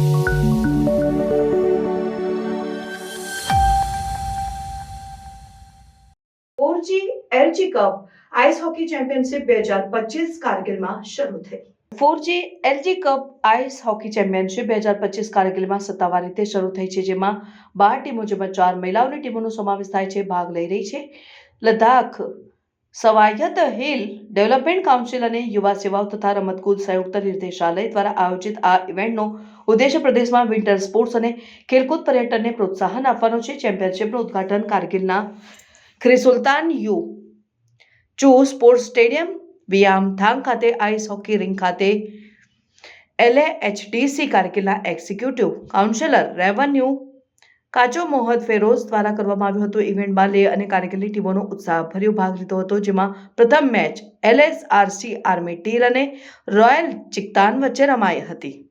4G LG cup ice hockey championship 2025 કારગિલમાં શરૂ થઈ। 4G LG cup ice hockey championship 2025 કારગિલમાં સત્તાવાર રીતે શરૂ થઈ છે, જેમાં 12 ટીમો જેમાં 4 મહિલાઓની ટીમોનો સમાવેશ થાય છે। ભાગ લઈ રહી છે લદ્દાખ સ્વાયત્ત હિલ ડેવલપમેન્ટ કાઉન્સિલ અને યુવા સેવાઓ તથા રમતગમત સંયુક્ત નિર્દેશાલય દ્વારા આયોજિત આ ઇવેન્ટનો ઉદ્દેશ્ય પ્રદેશમાં વિન્ટર સ્પોર્ટ્સ અને ખેલકૂદ પર્યટનને પ્રોત્સાહન આપવાનો છે। ચેમ્પિયનશિપનું ઉદ્ઘાટન કારગિલના ખ્રી-સુલ્તાન ચુ સ્પોર્ટ્સ સ્ટેડિયમ વિયામથાંગ ખાતે આઈસ હોકી રિંક ખાતે LAHDC કારગિલના એક્ઝિક્યુટિવ કાઉન્સિલર રેવન્યુ કાચો મોહમ્મદ ફેરોઝ દ્વારા કરવામાં આવ્યું હતું। ઇવેન્ટમાં લેહ અને કારગિલની ટીમોનો ઉત્સાહભર્યો ભાગ લીધો હતો, જેમાં પ્રથમ મેચ LSRC આર્મી ટીર અને રોયલ ચિકતાન વચ્ચે રમાઈ હતી।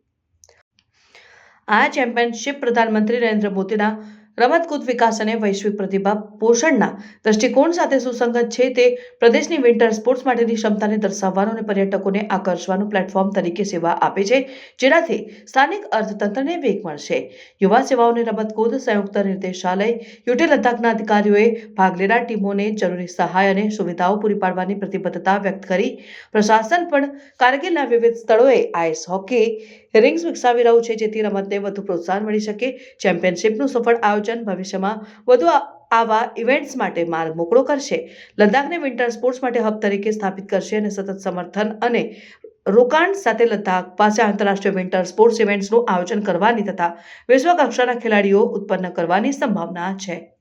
આ ચેમ્પિયનશિપ પ્રધાનમંત્રી નરેન્દ્ર મોદીના રમતગમત વિકાસ અને વૈશ્વિક પ્રતિભા પોષણના દ્રષ્ટિકોણ સાથે સુસંગત છે। તે પ્રદેશની વિન્ટર સ્પોર્ટ્સ માટેની ક્ષમતાને દર્શાવવાનું અને પર્યટકોને આકર્ષવાનું પ્લેટફોર્મ તરીકે સેવા આપે છે, જેનાથી સ્થાનિક અર્થતંત્રને વેગ મળશે। યુવા સેવાઓ અને રમતગમત સંયુક્ત નિર્દેશાલય યુટી લદ્દાખના અધિકારીઓએ ભાગ લેનાર ટીમોને જરૂરી સહાય અને સુવિધાઓ પૂરી પાડવાની પ્રતિબદ્ધતા વ્યક્ત કરી। પ્રશાસન પણ કારગિલના વિવિધ સ્થળોએ આઈસ હોકી રિંક્સ વિકસાવી રહ્યું છે, જેથી રમતને વધુ પ્રોત્સાહન મળી શકે। ચેમ્પિયનશિપનું સફળ આયોજન ભવિષ્યમાં વધુ આવા ઇવેન્ટ્સ માટે માર્ગ મોકળો કરશે, લદ્દાખને વિન્ટર સ્પોર્ટ્સ માટે હબ તરીકે સ્થાપિત કરશે અને સતત સમર્થન અને રોકાણ સાથે લદ્દાખ પાસે આંતરરાષ્ટ્રીય વિન્ટર સ્પોર્ટ્સ ઇવેન્ટ્સનું આયોજન કરવાની તથા વિશ્વ કક્ષાના ખેલાડીઓ ઉત્પન્ન કરવાની સંભાવના છે।